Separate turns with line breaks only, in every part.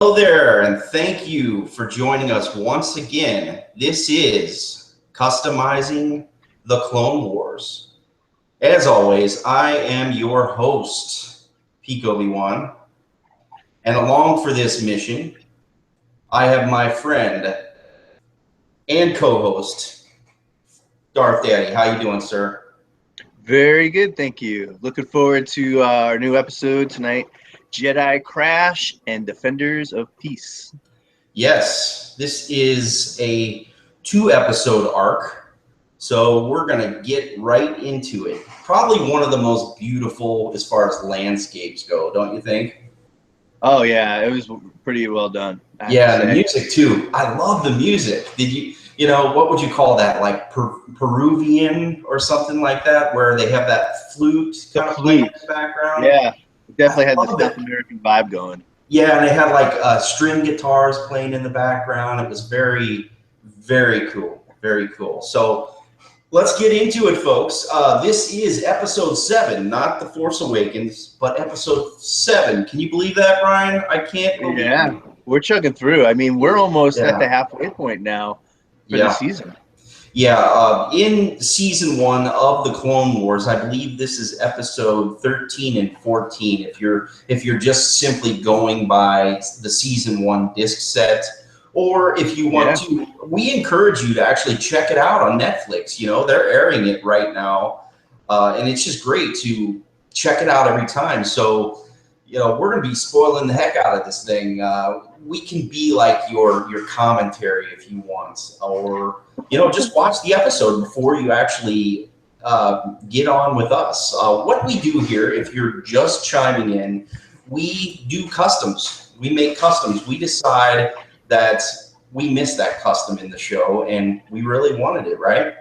Hello there, and thank you for joining us once again. This is Customizing the Clone Wars. As always, I am your host, Peak Obi-Wan, and along for this mission, I have my friend and co-host, Darth Daddy. How you doing, sir?
Very good, thank you. Looking forward to our new episode tonight, Jedi Crash and Defenders of Peace.
Yes, this is a 2-episode arc, so we're going to get right into it. Probably one of the most beautiful as far as landscapes go, don't you think?
Oh yeah, it was pretty well done, I have to
Yeah, and the
say.
music too. I love the music. What would you call that? Like Peruvian or something like that, where they have that flute
The
kind of playing in
flute,
the background?
yeah, it
I
definitely had the
love
South
it.
American vibe going.
Yeah, and they had like string guitars playing in the background. It was very, very cool. Very cool. So let's get into it, folks. This is episode 7, not The Force Awakens, but episode 7. Can you believe that, Brian? I can't believe
Yeah,
it.
we're chugging through. I mean, we're almost at
Yeah,
the halfway point now for the
yeah.
season.
Yeah, in season 1 of the Clone Wars, I believe this is episode 13 and 14. If you're just simply going by the season 1 disc set, or if you want
Yeah.
to, we encourage you to actually check it out on Netflix. You know, they're airing it right now, and it's just great to check it out every time. So, we're going to be spoiling the heck out of this thing. We can be like your commentary if you want, or just watch the episode before you actually get on with us. What we do here, if you're just chiming in, we do customs. We make customs. We decide that we missed that custom in the show, and we really wanted it, right?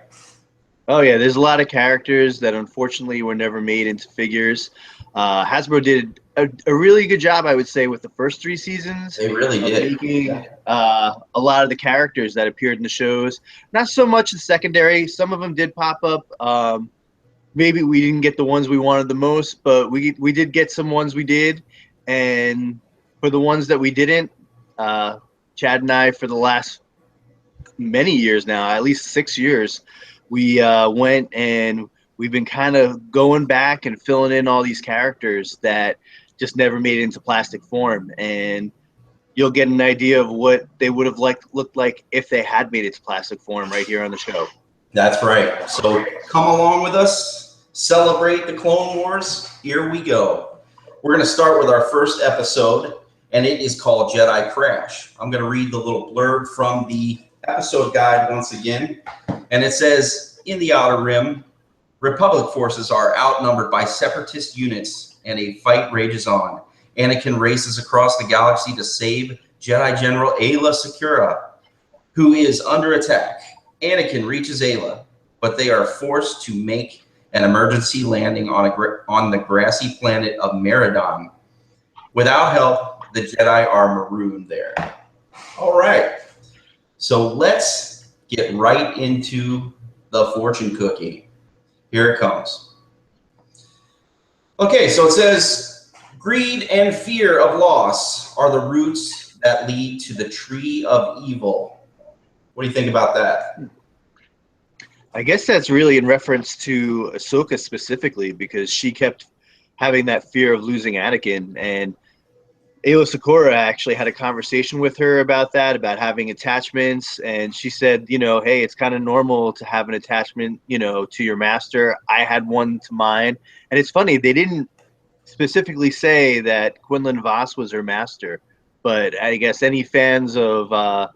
Oh yeah, there's a lot of characters that unfortunately were never made into figures. Hasbro did a really good job, I would say, with the first 3 seasons
They really
of
did.
making a lot of the characters that appeared in the shows. Not so much the secondary. Some of them did pop up. Maybe we didn't get the ones we wanted the most, but we did get some ones we did. And for the ones that we didn't, Chad and I, for the last many years now, at least 6 years, we went and we've been kind of going back and filling in all these characters that just never made it into plastic form, and you'll get an idea of what they would have looked like if they had made it to plastic form right here on the show.
That's right. So come along with us, celebrate the Clone Wars. Here we go. We're going to start with our first episode, and it is called Jedi Crash. I'm going to read the little blurb from the episode guide once again, and it says, in the Outer Rim, Republic forces are outnumbered by Separatist units, and a fight rages on. Anakin races across the galaxy to save Jedi General Aayla Secura, who is under attack. Anakin reaches Aayla, but they are forced to make an emergency landing on the grassy planet of Meridon. Without help, the Jedi are marooned there. All right, so let's get right into the fortune cookie. Here it comes. Okay, so it says, greed and fear of loss are the roots that lead to the tree of evil. What do you think about that?
I guess that's really in reference to Ahsoka specifically, because she kept having that fear of losing Anakin, and Aayla Secura actually had a conversation with her about that, about having attachments, and she said, hey, it's kind of normal to have an attachment, to your master. I had one to mine, and it's funny, they didn't specifically say that Quinlan Vos was her master, but I guess any fans of Star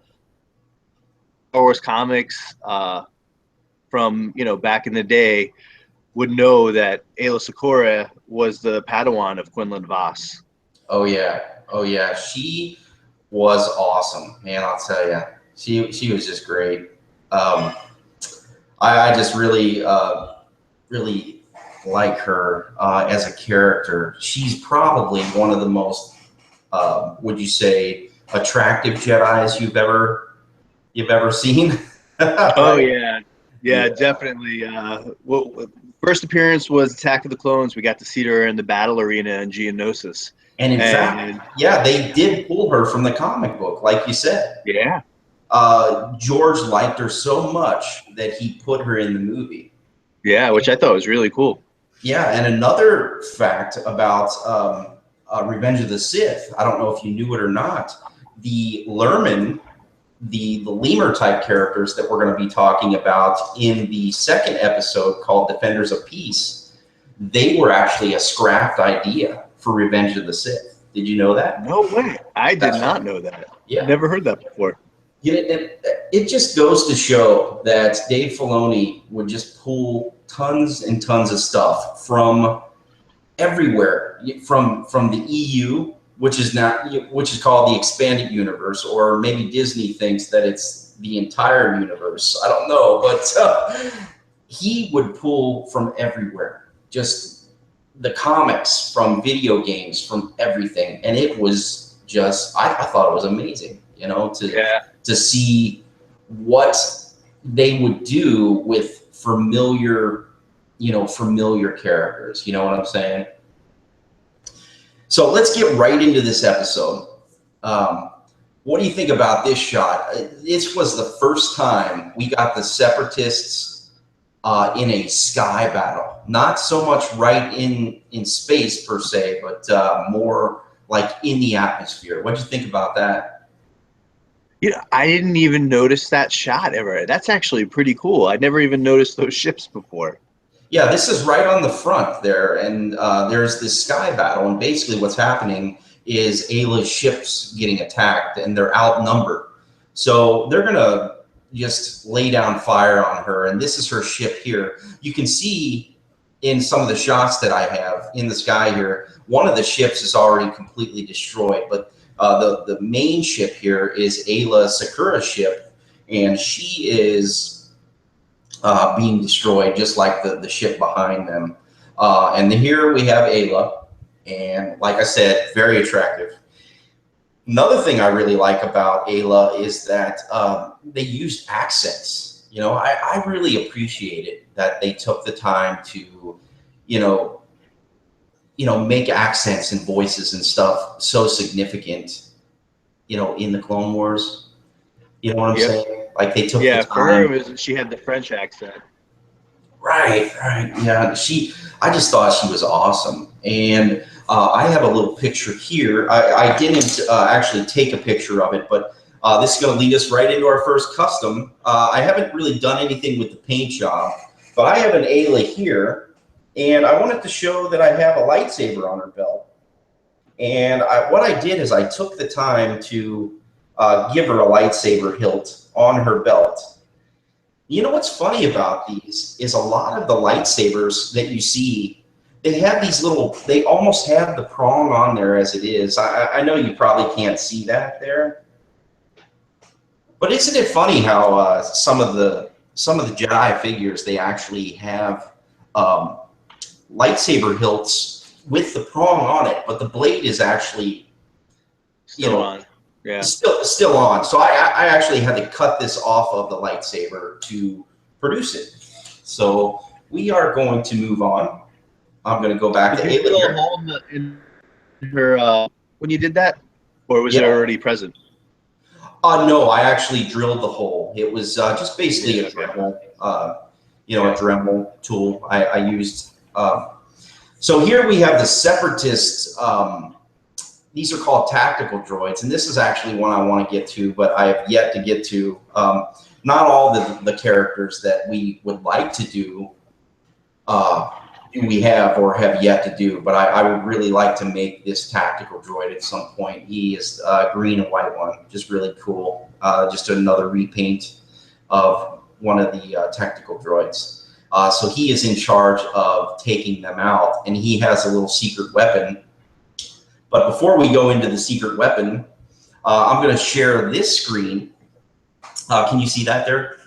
Wars comics from back in the day would know that Aayla Secura was the Padawan of Quinlan Vos.
Oh yeah, she was awesome, man. I'll tell you, she was just great. I just really like her as a character. She's probably one of the most, would you say, attractive Jedi's you've ever seen?
Oh
Right?
yeah, yeah,
Yeah.
definitely. First appearance was Attack of the Clones. We got to see her in the battle arena in Geonosis,
And in fact, yeah, they did pull her from the comic book, like you said.
Yeah.
George liked her so much that he put her in the movie.
Yeah, which I thought was really cool.
Yeah, and another fact about Revenge of the Sith, I don't know if you knew it or not, the Lerman, the lemur type characters that we're going to be talking about in the second episode called Defenders of Peace, they were actually a scrapped idea for Revenge of the Sith. Did you know that?
No way. I did
That's
not
right.
know that.
Yeah.
Never heard that before.
It just goes to show that Dave Filoni would just pull tons and tons of stuff from everywhere, from the EU, which is called the expanded universe, or maybe Disney thinks that it's the entire universe. I don't know, but he would pull from everywhere, just the comics, from video games, from everything, and it was just I thought it was amazing, to see what they would do with familiar characters. You know what I'm saying? So let's get right into this episode. What do you think about this shot? This was the first time we got the Separatists in a sky battle. Not so much right in space per se, but more like in the atmosphere. What do you think about that?
I didn't even notice that shot ever. That's actually pretty cool. I never even noticed those ships before.
Yeah, this is right on the front there, and there's this sky battle, and basically what's happening is Ayla's ships getting attacked, and they're outnumbered. So they're going to just lay down fire on her, and this is her ship here. You can see in some of the shots that I have in the sky here, one of the ships is already completely destroyed, but the main ship here is Ayla Secura's ship, and she is being destroyed, just like the ship behind them. And here we have Ayla, and like I said, very attractive. Another thing I really like about Ayla is that they used accents. I really appreciated that they took the time to, make accents and voices and stuff so significant, in the Clone Wars. You know what I'm saying? Like they took the time.
For her, she had the French accent.
Right. Yeah, I just thought she was awesome. And I have a little picture here. I didn't actually take a picture of it, but this is going to lead us right into our first custom. I haven't really done anything with the paint job, but I have an Ayla here, and I wanted to show that I have a lightsaber on her belt. And what I did is I took the time to give her a lightsaber hilt on her belt. You know what's funny about these is a lot of the lightsabers that you see, they have these they almost have the prong on there as it is. I know you probably can't see that there, but isn't it funny how some of the Jedi figures, they actually have lightsaber hilts with the prong on it, but the blade is actually
still on. Yeah.
Still on. So I actually had to cut this off of the lightsaber to produce it. So we are going to move on. I'm going to go back to Ayla here.
Hole in her when you did that, or was it already present?
No, I actually drilled the hole. It was just basically a Dremel, a Dremel tool I used. So here we have the Separatists. These are called tactical droids, and this is actually one I want to get to, but I have yet to get to. Not all the characters that we would like to do we have or have yet to do, but I would really like to make this tactical droid at some point. He is green and white one, just really cool. Just another repaint of one of the tactical droids. So he is in charge of taking them out, and he has a little secret weapon. But before we go into the secret weapon, I'm going to share this screen. Can you see that there?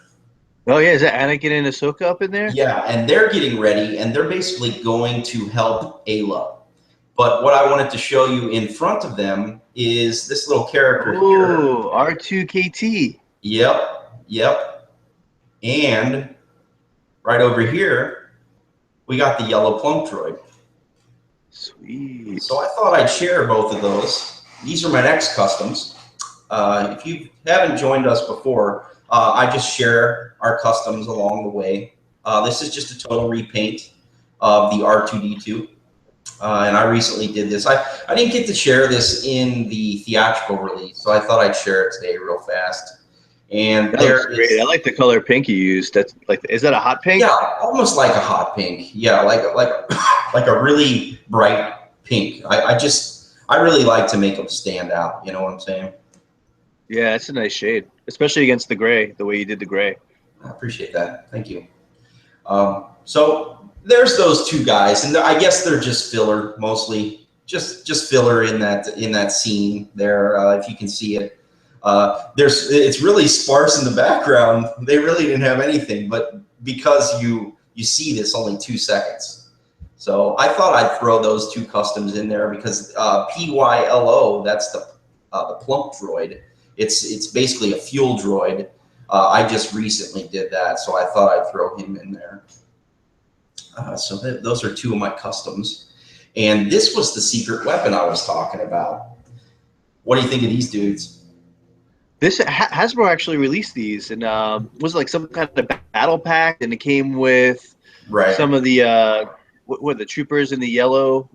Oh, yeah. Is that Anakin and Ahsoka up in there?
Yeah, and they're getting ready, and they're basically going to help Ayla. But what I wanted to show you in front of them is this little character here.
Ooh, R2KT.
Yep. And right over here, we got the yellow plunk droid.
Sweet.
So I thought I'd share both of those. These are my next customs. If you haven't joined us before, I just share our customs along the way. This is just a total repaint of the R2-D2. And I recently did this. I didn't get to share this in the theatrical release, so I thought I'd share it today real fast. And
That looks great. I like the color pink you used. That's like, is that a hot pink?
Yeah, almost like a hot pink. Yeah, like a really bright pink. I really like to make them stand out. You know what I'm saying?
Yeah, it's a nice shade, especially against the gray, the way you did the gray.
I appreciate that. Thank you. So there's those two guys, and I guess they're just filler mostly, just filler in that scene there. If you can see it, it's really sparse in the background. They really didn't have anything, but because you see this only 2 seconds, so I thought I'd throw those two customs in there because PYLO, that's the plump droid. It's basically a fuel droid. I just recently did that, so I thought I'd throw him in there. So those are two of my customs. And this was the secret weapon I was talking about. What do you think of these dudes?
This Hasbro actually released these, and was it like some kind of battle pack, and it came with some of the what the troopers in the yellow,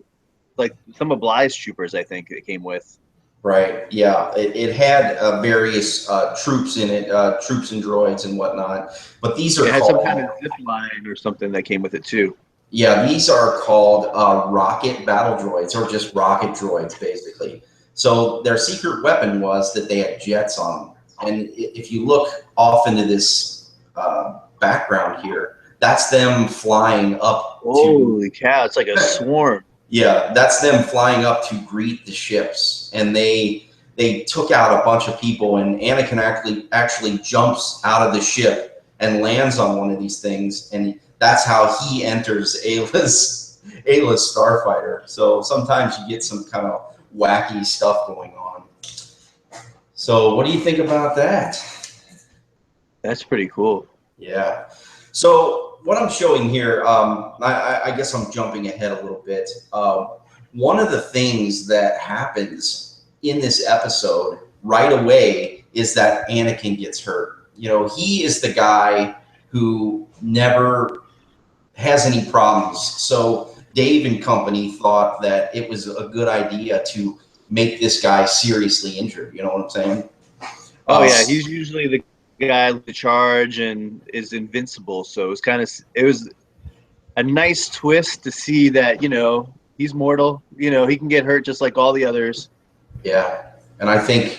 like some of Bly's troopers, I think it came with.
Right. Yeah. It had various troops in it, troops and droids and whatnot. But these are
had
called,
some kind of zip line or something that came with it too.
Yeah, these are called rocket battle droids, or just rocket droids, basically. So their secret weapon was that they had jets on them. And if you look off into this background here, that's them flying up.
Holy cow! It's like a swarm.
Yeah, that's them flying up to greet the ships, and they took out a bunch of people. And Anakin actually jumps out of the ship and lands on one of these things, and that's how he enters Ayla's starfighter. So sometimes you get some kind of wacky stuff going on. So what do you think about that?
That's pretty cool.
Yeah. So what I'm showing here, I guess I'm jumping ahead a little bit. One of the things that happens in this episode right away is that Anakin gets hurt. You know, he is the guy who never has any problems. So Dave and company thought that it was a good idea to make this guy seriously injured. You know what I'm saying?
Oh yeah, he's usually the guy with the charge and is invincible. So it was a nice twist to see that, you know, he's mortal. You know, he can get hurt just like all the others.
Yeah, and I think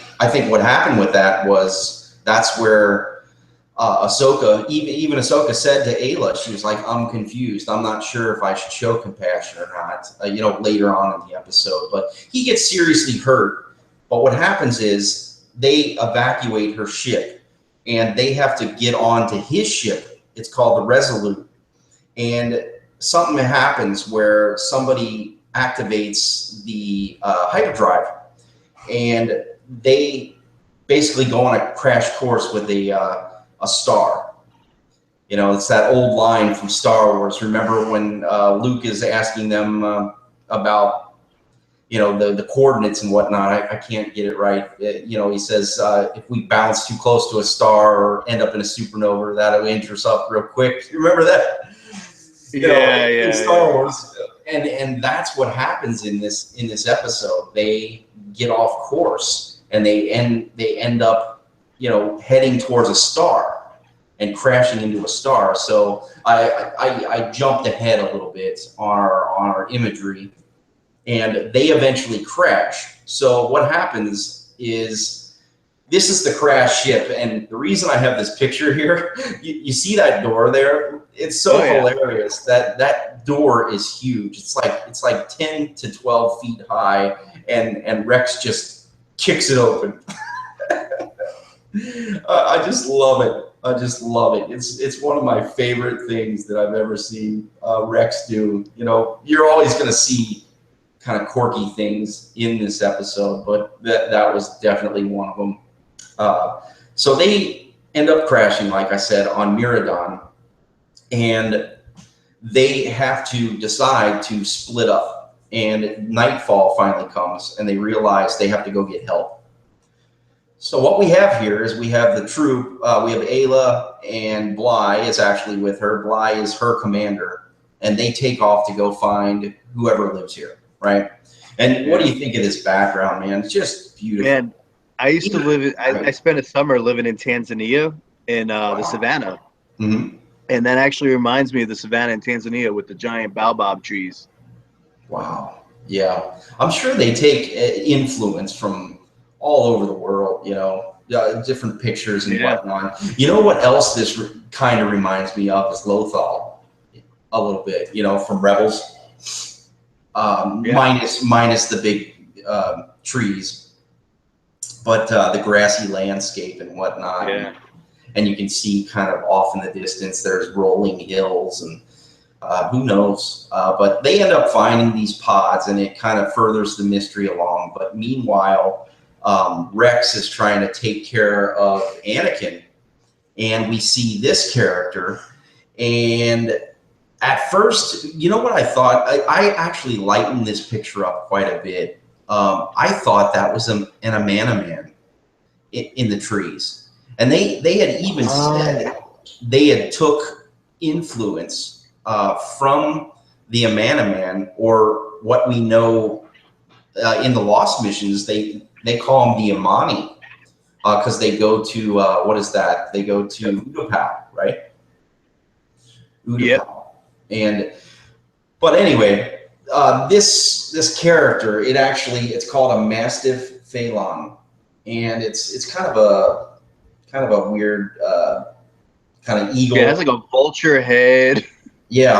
what happened with that was that's where Ahsoka, even Ahsoka said to Ayla, she was like, "I'm confused. I'm not sure if I should show compassion or not." You know, later on in the episode, but he gets seriously hurt. But what happens is they evacuate her ship, and they have to get on to his ship. It's called the Resolute, and something happens where somebody activates the hyperdrive, and they basically go on a crash course with a star. You know, it's that old line from Star Wars. Remember when Luke is asking them about, you know, the coordinates and whatnot. I can't get it right. You know, he says, if we bounce too close to a star or end up in a supernova, that'll injure us up real quick. You remember that?
Yeah,
in Star Wars. And that's what happens in this episode. They get off course, and they end up, you know, heading towards a star and crashing into a star. So I jumped ahead a little bit on our imagery, and they eventually crash. So what happens is, this is the crash ship, and the reason I have this picture here, you see that door there? It's so hilarious. That door is huge. It's like 10 to 12 feet high, and Rex just kicks it open. I just love it. I just love it. It's one of my favorite things that I've ever seen Rex do. You know, you're always going to see kind of quirky things in this episode, but that was definitely one of them. So they end up crashing, like I said, on Miradon, and they have to decide to split up. and nightfall finally comes, and they realize they have to go get help. So what we have here is we have the troop. We have Ayla, and Bly is actually with her. Bly is her commander, and they take off to go find whoever lives here, right? And what do you think of this background, man? It's just beautiful.
Man, I used to live. I spent a summer living in Tanzania in the savannah,
Mm-hmm.
and that actually reminds me of the savannah in Tanzania with the giant baobab trees.
Wow. Yeah. I'm sure they take influence from all over the world, you know, different pictures and whatnot. You know what else this kind of reminds me of is Lothal a little bit, you know, from Rebels. Minus the big trees, but the grassy landscape and whatnot.
Yeah.
And you can see kind of off in the distance, there's rolling hills and who knows? But they end up finding these pods, and it kind of furthers the mystery along. But meanwhile, Rex is trying to take care of Anakin, and we see this character. And at first, you know what I thought? I actually lightened this picture up quite a bit. I thought that was an Amanaman in the trees. And they had even said they had took influence from the Amanaman, or what we know in the Lost missions, they call them the Amani, because they go to, what is that? They go to Utapau, right? Utapau.
Yep.
But anyway, this character, it's called a Mastiff Phalan, and it's kind of a weird kind of eagle.
Yeah, it has like a vulture head.
Yeah,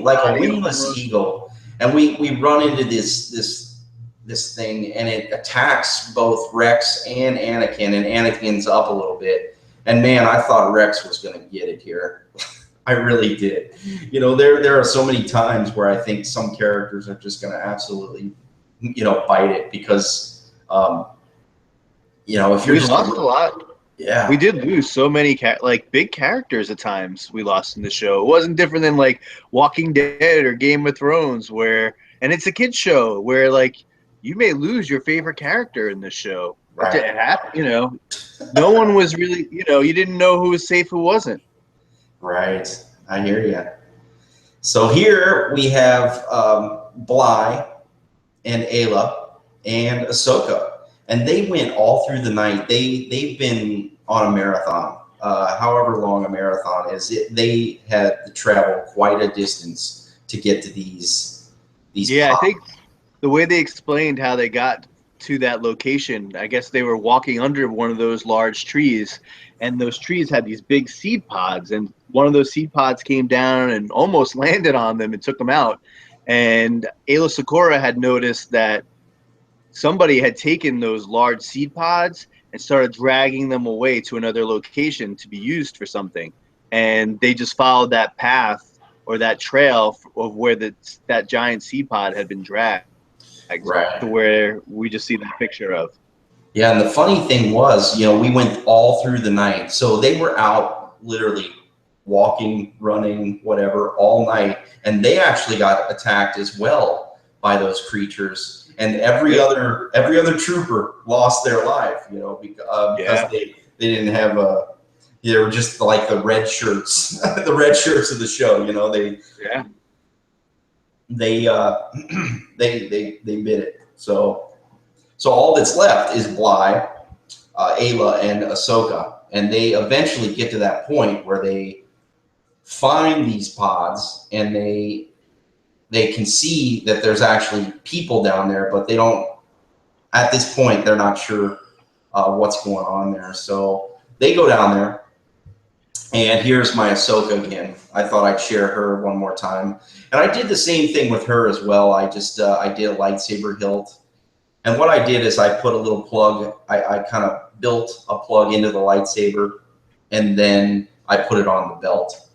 like a wingless eagle, and we run into this thing, and it attacks both Rex and Anakin, and Anakin's up a little bit. And man, I thought Rex was going to get it here. I really did. You know, there are so many times where I think some characters are just going to absolutely, you know, bite it because, you know, if you're
We lost a lot.
Yeah,
we did lose so many big characters at times. We lost in the show. It wasn't different than like Walking Dead or Game of Thrones, and it's a kids show where like you may lose your favorite character in the show.
Right.
It happened, you know. No one was really, you know, you didn't know who was safe, who wasn't.
Right, I hear you. So here we have Bly and Ayla and Ahsoka. And they went all through the night. They've been on a marathon, however long a marathon is. They had to travel quite a distance to get to these.
Yeah, I think the way they explained how they got to that location, I guess they were walking under one of those large trees, and those trees had these big seed pods, and one of those seed pods came down and almost landed on them and took them out. And Ayla Secura had noticed that somebody had taken those large seed pods and started dragging them away to another location to be used for something. And they just followed that path or that trail of where that giant seed pod had been dragged,
right,
to where we just see that picture of.
Yeah, and the funny thing was, you know, we went all through the night. So they were out literally walking, running, whatever, all night. And they actually got attacked as well by those creatures. And every other trooper lost their life, you know, because they didn't have they were just like the red shirts, the red shirts of the show, you know. They bit it. So all that's left is Bly, Ayla, and Ahsoka, and they eventually get to that point where they find these pods, and they can see that there's actually people down there, but they don't, at this point, they're not sure what's going on there. So they go down there, and here's my Ahsoka again. I thought I'd share her one more time. And I did the same thing with her as well. I just, I did a lightsaber hilt. And what I did is I put a little plug, I kind of built a plug into the lightsaber, and then I put it on the belt.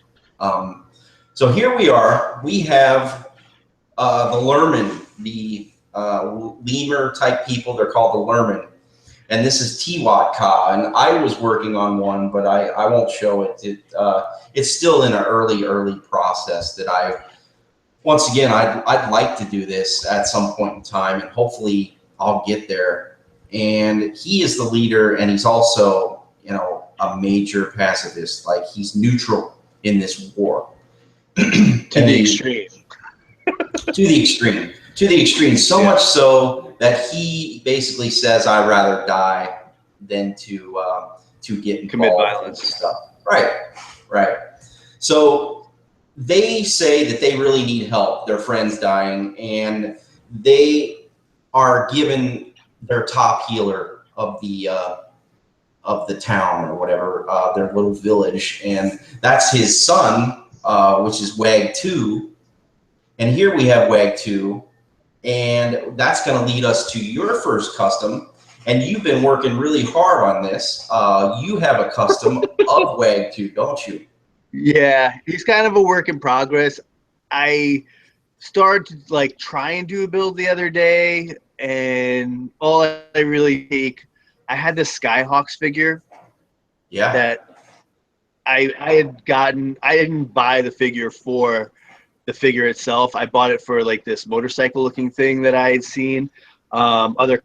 So here we are. We have the Lurman, the lemur type people. They're called the Lurman, and this is Tiwat Ka. And I was working on one, but I won't show it. It's still in an early process that once again, I'd like to do this at some point in time, and hopefully I'll get there. And he is the leader, and he's also, you know, a major pacifist. Like, he's neutral in this war.
To the extreme.
To the extreme. To the extreme. So much so that he basically says, "I'd rather die than to get involved
Commit violence
with stuff." Right. Right. So they say that they really need help. Their friend's dying, and they are given their top healer of the town or whatever, their little village, and that's his son, which is Wag 2. And here we have Wag 2, and that's going to lead us to your first custom. And you've been working really hard on this. You have a custom of Wag 2, don't you?
Yeah, he's kind of a work in progress. I started to like try and do a build the other day, and all I really take, I had this Skyhawks figure that I had gotten. I didn't buy the figure for the figure itself. I bought it for like this motorcycle looking thing that I had seen other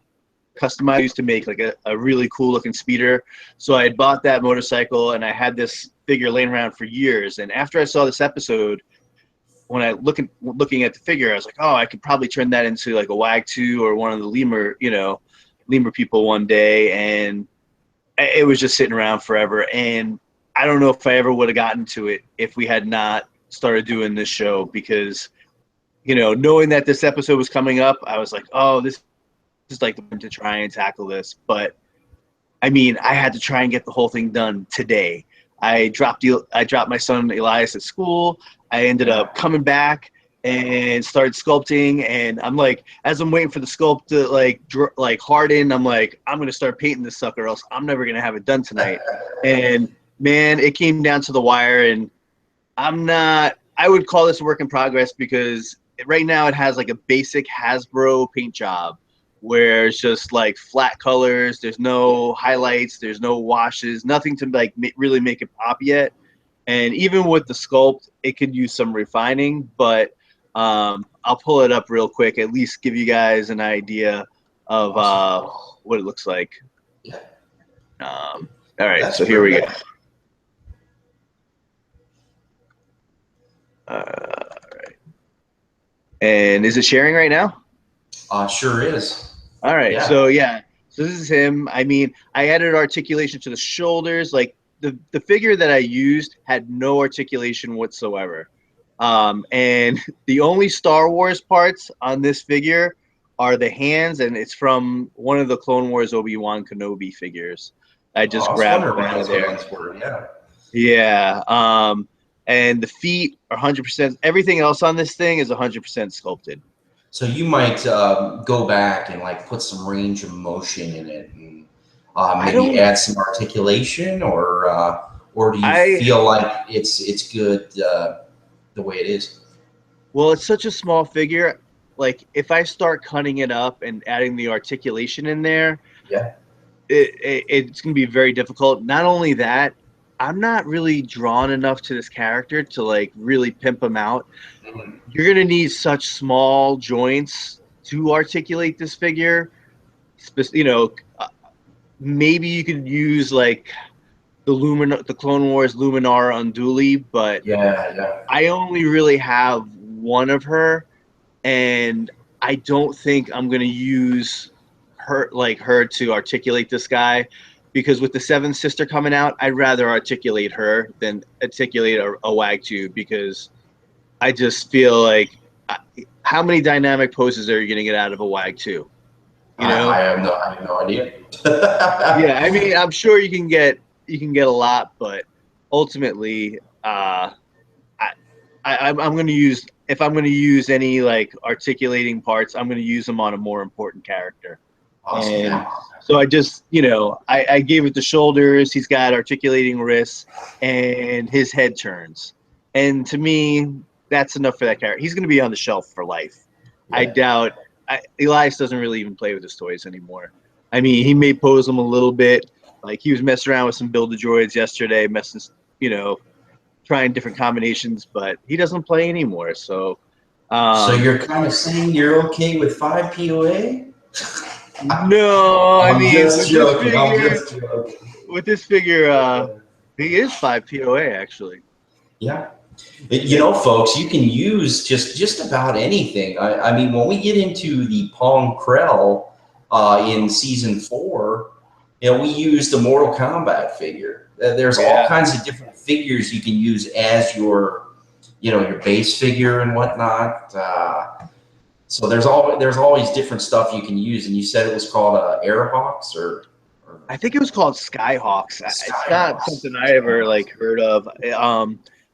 customized used to make, like a really cool looking speeder. So I had bought that motorcycle, and I had this figure laying around for years. And after I saw this episode, when I looking at the figure, I was like, oh, I could probably turn that into like a Wag 2 or one of the lemur people one day. And it was just sitting around forever. And I don't know if I ever would have gotten to it if we had not started doing this show, because, you know, knowing that this episode was coming up, I was like, oh, this is like the time to try and tackle this. But I mean, I had to try and get the whole thing done today. I dropped my son Elias at school. I ended up coming back and started sculpting, and I'm like, as I'm waiting for the sculpt to like harden, I'm like, I'm gonna start painting this sucker, else I'm never gonna have it done tonight. And man, it came down to the wire, and I would call this a work in progress, because right now it has like a basic Hasbro paint job where it's just like flat colors. There's no highlights. There's no washes. Nothing to like really make it pop yet. And even with the sculpt, it could use some refining. But I'll pull it up real quick, at least give you guys an idea of what it looks like. All right, so here we go. All right. And is it sharing right now?
Sure is.
All right. So this is him. I mean, I added articulation to the shoulders. Like the figure that I used had no articulation whatsoever. And the only Star Wars parts on this figure are the hands, and it's from one of the Clone Wars Obi-Wan Kenobi figures. I just grabbed them out of there. Yeah. And the feet are 100%. Everything else on this thing is 100% sculpted.
So you might go back and like put some range of motion in it, and maybe add some articulation, or do you feel like it's good the way it is?
Well, it's such a small figure. Like if I start cutting it up and adding the articulation in there, it's gonna be very difficult. Not only that, I'm not really drawn enough to this character to like really pimp him out. You're gonna need such small joints to articulate this figure. You know, maybe you could use like the Clone Wars Luminar Unduli, but I only really have one of her, and I don't think I'm gonna use her to articulate this guy, because with the Seventh Sister coming out, I'd rather articulate her than articulate a Wag 2, because I just feel like, how many dynamic poses are you going to get out of a Wag 2? You know,
I have no idea.
Yeah, I mean, I'm sure you can get a lot, but ultimately, I'm going to use, if I'm going to use any like articulating parts, I'm going to use them on a more important character.
Awesome.
And so I just, I gave it the shoulders. He's got articulating wrists, and his head turns. And to me, that's enough for that character. He's going to be on the shelf for life. I doubt. Elias doesn't really even play with his toys anymore. I mean, he may pose them a little bit. Like he was messing around with some Build-A-Droids yesterday, trying different combinations, but he doesn't play anymore. So
So you're kind of saying you're okay with 5 POA?
No, I
I'm
mean
just joking. I'm just joking.
with this figure, he is 5 POA actually.
Yeah. You know, folks, you can use just about anything. I mean, when we get into the Pong Krell in season 4, you know, we use the Mortal Kombat figure. There's all kinds of different figures you can use as your, you know, your base figure and whatnot. So there's always different stuff you can use. And you said it was called Airhawks or
I think it was called Skyhawks. It's not
Skyhawks.
something I ever like heard of.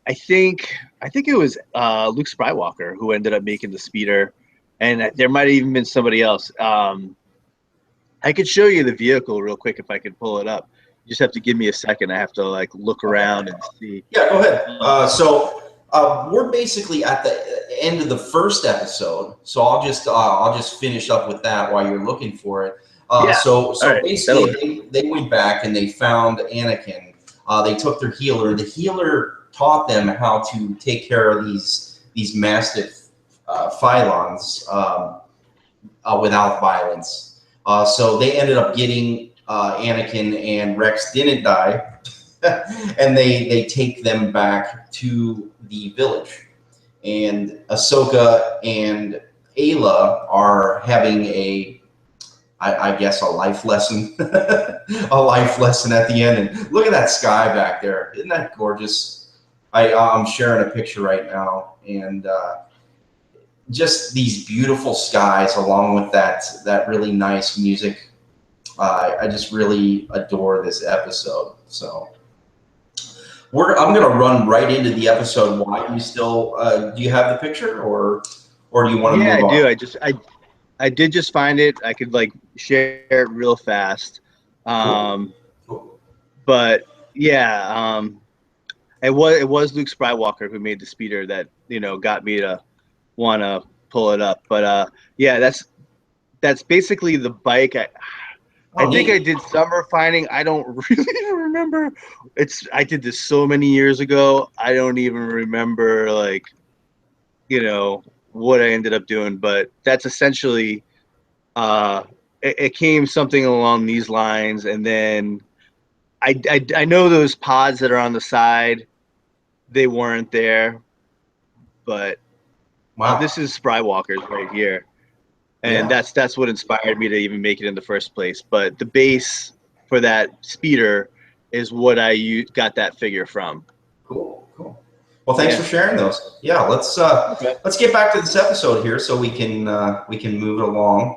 I think it was Luke Skywalker who ended up making the speeder, and there might have even been somebody else. I could show you the vehicle real quick if I could pull it up. You just have to give me a second. I have to like look around and see.
Yeah, go ahead. So we're basically at the end of the first episode, so I'll just finish up with that while you're looking for it. So
right.
basically, they went back and they found Anakin. They took their healer. The healer taught them how to take care of these mastiff phylons without violence. So they ended up getting Anakin, and Rex didn't die. And they take them back to the village, and Ahsoka and Ayla are having I guess a life lesson, a life lesson at the end. And look at that sky back there, isn't that gorgeous? I'm sharing a picture right now, and just these beautiful skies along with that really nice music. I just really adore this episode. So. I'm going to run right into the episode. Why do you still do you have the picture, or do you want to move on?
Yeah, I do. I did just find it. I could like share it real fast.
Cool.
But yeah, it was Luke Skywalker who made the speeder that got me to want to pull it up. But yeah, that's basically the bike. I think I did some refining. I don't really remember. I did this so many years ago. I don't even remember what I ended up doing. But that's essentially it came something along these lines. And then I know those pods that are on the side, they weren't there. But
Wow.
this is Sprywalkers right here. And that's what inspired me to even make it in the first place. But the base for that speeder is what I got that figure from.
Cool. Well, thanks for sharing those. Yeah, let's get back to this episode here so we can move it along.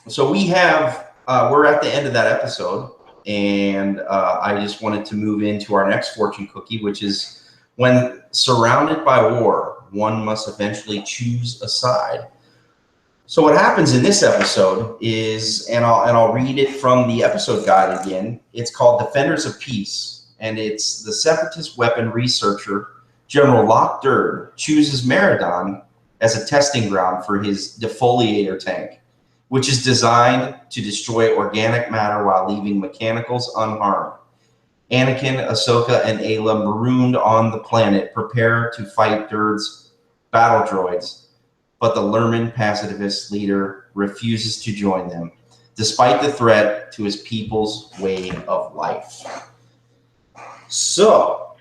So we're at the end of that episode, and I just wanted to move into our next fortune cookie, which is when surrounded by war, one must eventually choose a side. So what happens in this episode is, and I'll read it from the episode guide again. It's called Defenders of Peace, and it's the Separatist weapon researcher General Locke Durd chooses Meridon as a testing ground for his defoliator tank, which is designed to destroy organic matter while leaving mechanicals unharmed. Anakin, Ahsoka, and Ayla, marooned on the planet, prepare to fight Durd's battle droids. But the Lerman pacifist leader refuses to join them, despite the threat to his people's way of life. So,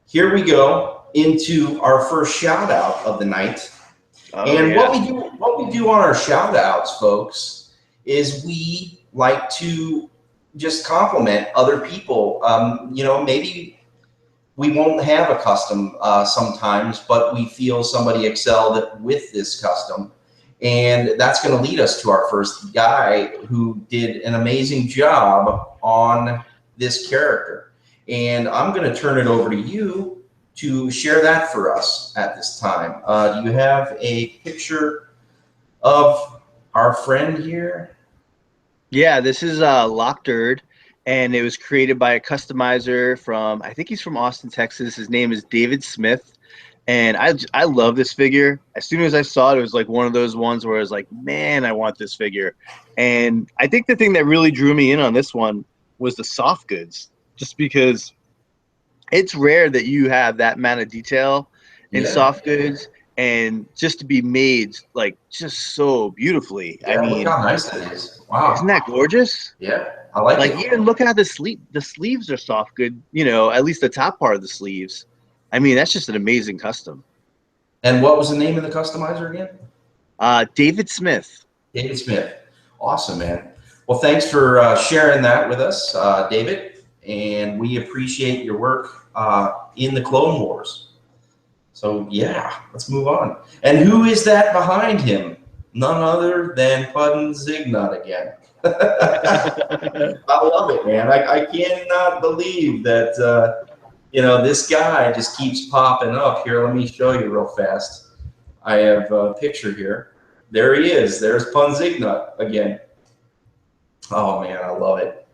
here we go into our first shout out of the night. What we do on our shout outs, folks, is we like to just compliment other people. Maybe we won't have a custom sometimes, but we feel somebody excelled with this custom. And that's going to lead us to our first guy who did an amazing job on this character. And I'm going to turn it over to you to share that for us at this time. Do you have a picture of our friend here?
Yeah, this is Locke Durd. And it was created by a customizer I think he's from Austin, Texas. His name is David Smith. And I love this figure. As soon as I saw it, it was like one of those ones where I was like, man, I want this figure. And I think the thing that really drew me in on this one was the soft goods, just because it's rare that you have that amount of detail in soft goods, and just to be made like just so beautifully.
Yeah,
I
look
mean,
how nice that is. Wow.
isn't that gorgeous?
Yeah, I like
Like,
it.
even look at the sleeve. The sleeves are soft good, at least the top part of the sleeves. I mean, that's just an amazing custom.
And what was the name of the customizer again?
David Smith.
David Smith. Awesome, man. Well, thanks for sharing that with us, David. And we appreciate your work in the Clone Wars. So, yeah, let's move on. And who is that behind him? None other than Pudden Zignut again. I love it, man. I cannot believe that, this guy just keeps popping up. Here, let me show you real fast. I have a picture here. There he is. There's Pudden Zignut again. Oh, man, I love it.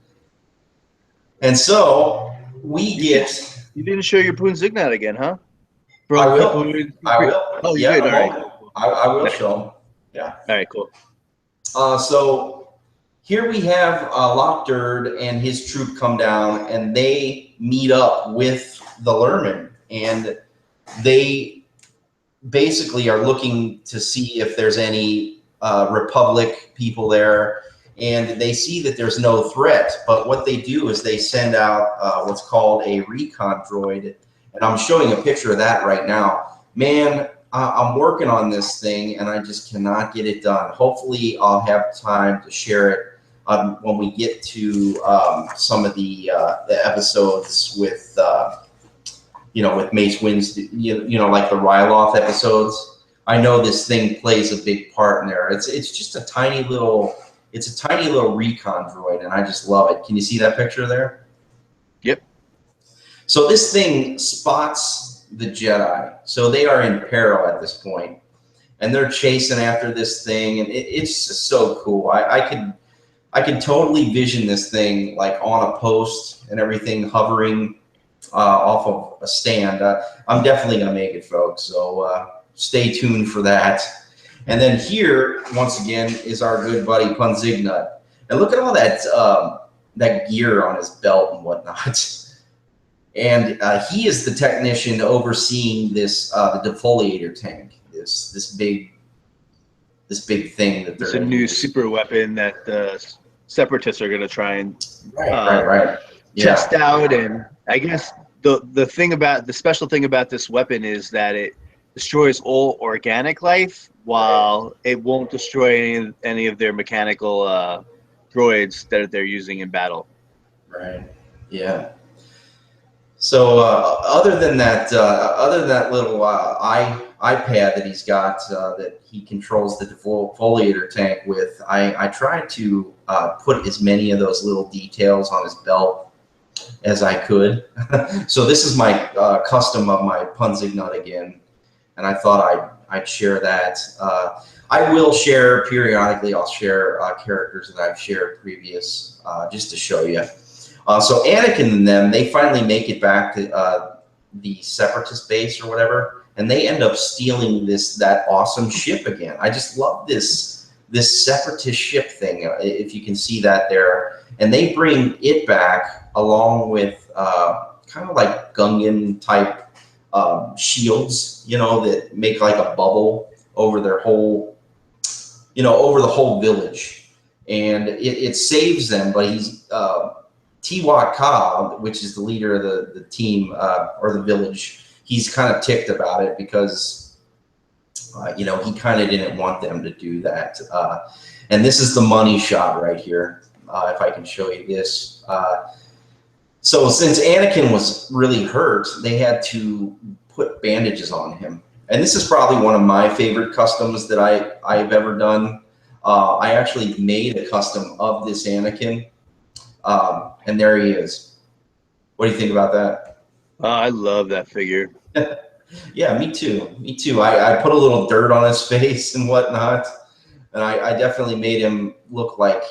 And so we get...
You didn't show your Poon Zignut again, huh?
I will. I will.
Oh, you
yeah,
did? All right.
I will show him. Yeah.
All right, cool.
So here we have Lockdurd and his troop come down, and they meet up with the Lurmen, and they basically are looking to see if there's any Republic people there, and they see that there's no threat. But what they do is they send out what's called a recon droid, and I'm showing a picture of that right now. Man, I'm working on this thing, and I just cannot get it done. Hopefully, I'll have time to share it when we get to some of the episodes with, with Mace Windu, like the Ryloth episodes. I know this thing plays a big part in there. It's just a tiny little recon droid, and I just love it. Can you see that picture there?
Yep.
So this thing spots the Jedi. So they are in peril at this point, and they're chasing after this thing, and it's just so cool. I can totally vision this thing like on a post and everything, hovering off of a stand. I'm definitely gonna make it, folks. So stay tuned for that. And then here, once again, is our good buddy Pudden Zignut, and look at all that gear on his belt and whatnot. And he is the technician overseeing this the defoliator tank, this big thing that they're.
It's a new super weapon that the Separatists are going to try and test out. And I guess the special thing about this weapon is that it destroys all organic life, while it won't destroy any of their mechanical droids that they're using in battle.
Right. Yeah. So other than that little iPad that he's got that he controls the defoliator tank with, I tried to put as many of those little details on his belt as I could. So this is my custom of my Pudden Zignut again, and I thought I'd share that. I will share periodically. I'll share characters that I've shared previous just to show you. So Anakin and them, they finally make it back to the Separatist base or whatever, and they end up stealing that awesome ship again. I just love this Separatist ship thing, if you can see that there. And they bring it back along with kind of like Gungan type shields, that make like a bubble over their whole, over the whole village. And it saves them, but he's... Tiwat Ka, which is the leader of the team or the village, he's kind of ticked about it because, he kind of didn't want them to do that. And this is the money shot right here, if I can show you this. So since Anakin was really hurt, they had to put bandages on him. And this is probably one of my favorite customs that I've ever done. I actually made a custom of this Anakin. And there he is. What do you think about that?
I love that figure.
Yeah, me too. Me too. I put a little dirt on his face and whatnot, and I definitely made him look like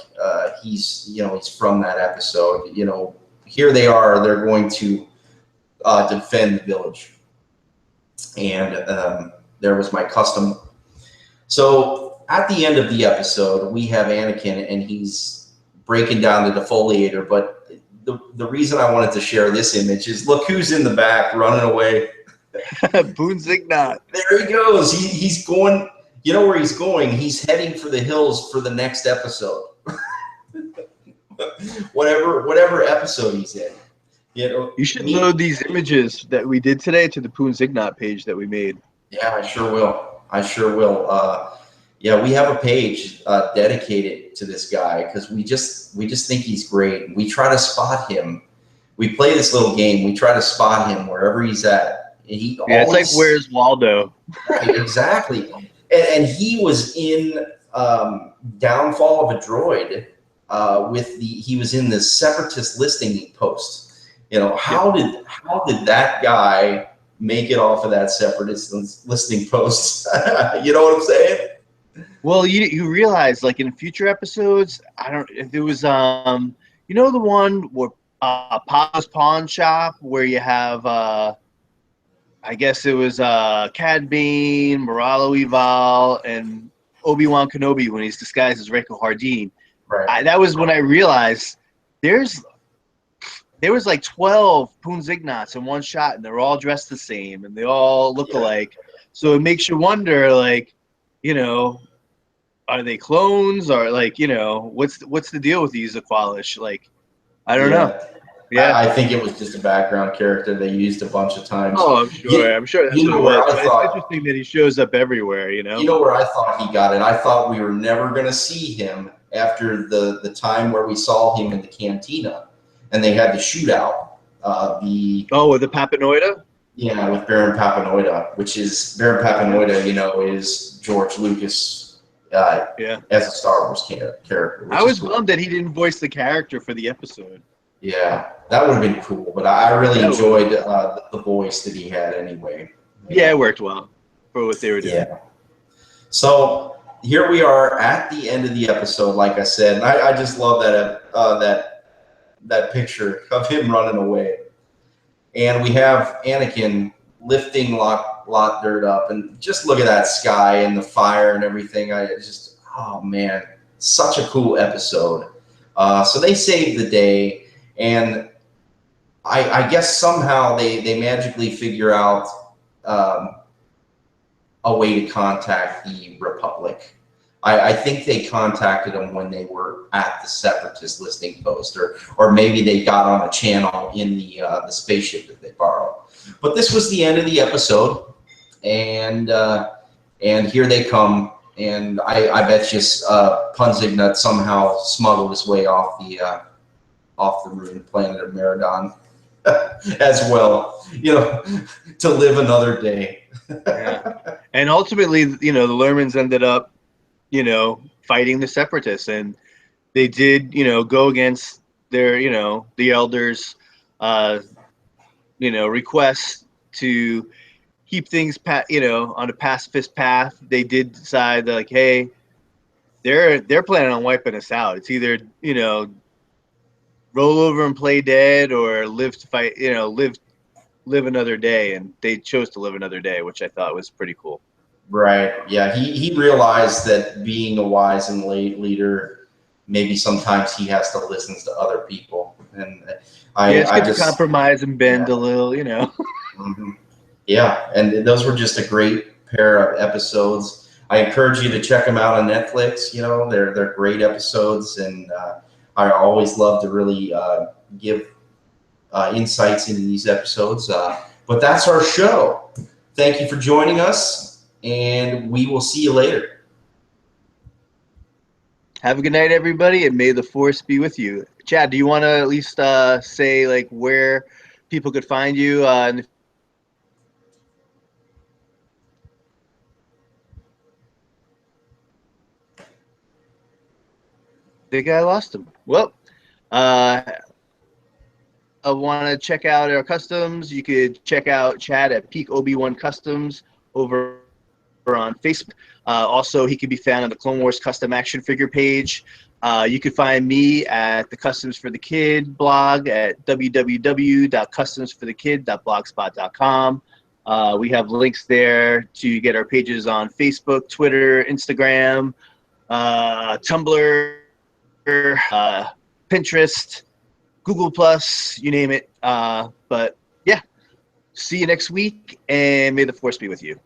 he's from that episode. Here they are. They're going to defend the village, and there was my custom. So at the end of the episode, we have Anakin, and he's breaking down the defoliator, but the reason I wanted to share this image is look who's in the back running away.
Boone Zignot.
There he goes. He's going. You know where he's going? He's heading for the hills for the next episode. whatever episode he's in. You know,
You should load these images that we did today to the Boone Zignot page that we made.
Yeah, I sure will. Yeah, we have a page dedicated to this guy because we just think he's great. We try to spot him. We play this little game. We try to spot him wherever he's at.
It's like Where's Waldo?
Right, exactly. And he was in Downfall of a Droid he was in the Separatist listing post. You know, how did that guy make it off of that Separatist listing post? You know what I'm saying?
Well, you realize, like, in future episodes, I don't if it was you know, the one where Papa's Pawn Shop where you have I guess it was Cad Bane, Moralo Eval, and Obi-Wan Kenobi when he's disguised as Reiko Hardeen.
Right.
That was when I realized there was like 12 Boone Zignots in one shot, and they're all dressed the same, and they all look alike. So it makes you wonder, like, you know, are they clones, or, like, you know, what's the deal with these Aqualish? Like, I don't know. Yeah,
I think it was just a background character they used a bunch of times.
Oh, I'm sure. I'm sure that's what it was. It's interesting that he shows up everywhere, you know?
You know where I thought he got it? I thought we were never going to see him after the time where we saw him in the cantina and they had the shootout.
With the Papanoida?
Yeah, with Baron Papanoida, which is Baron Papanoida, you know, is George Lucas as a Star Wars character.
I was bummed that he didn't voice the character for the episode.
Yeah, that would have been cool, but I really enjoyed the voice that he had anyway.
Yeah, it worked well for what they were doing.
Yeah. So here we are at the end of the episode, like I said, and I just love that picture of him running away. And we have Anakin lifting Lot Dirt up, and just look at that sky and the fire and everything. Oh man, such a cool episode. So they saved the day. And I guess somehow they magically figure out a way to contact the Republic. I think they contacted them when they were at the Separatist listing post, or maybe they got on a channel in the spaceship that they borrowed. But this was the end of the episode, and here they come. And I bet you Punzignut somehow smuggled his way off the ruined planet of Meridon as well, you know, to live another day.
Yeah. And ultimately, you know, the Lermans ended up, you know, fighting the Separatists, and they did, you know, go against their, you know, the elders, you know, requests to keep things, you know, on a pacifist path. They did decide that, like, hey, they're planning on wiping us out. It's either, you know, roll over and play dead, or live to fight, you know, live another day. And they chose to live another day, which I thought was pretty cool.
Right. Yeah. He realized that being a wise and late leader, maybe sometimes he has to listen to other people. And
I just compromise and bend a little, you know.
Mm-hmm. Yeah. And those were just a great pair of episodes. I encourage you to check them out on Netflix. You know, they're great episodes, and I always love to really give insights into these episodes. But that's our show. Thank you for joining us, and we will see you later.
Have a good night, everybody, and may the Force be with you. Chad, do you want to at least say, like, where people could find you? I think I lost him. Well, I want to check out our customs. You could check out Chad at Peak Obi-Wan Customs over on Facebook. Also, he can be found on the Clone Wars Custom Action Figure page. You can find me at the Customs for the Kid blog at www.customsforthekid.blogspot.com. We have links there to get our pages on Facebook, Twitter, Instagram, Tumblr, Pinterest, Google Plus, you name it. But yeah, See you next week, and may the Force be with you.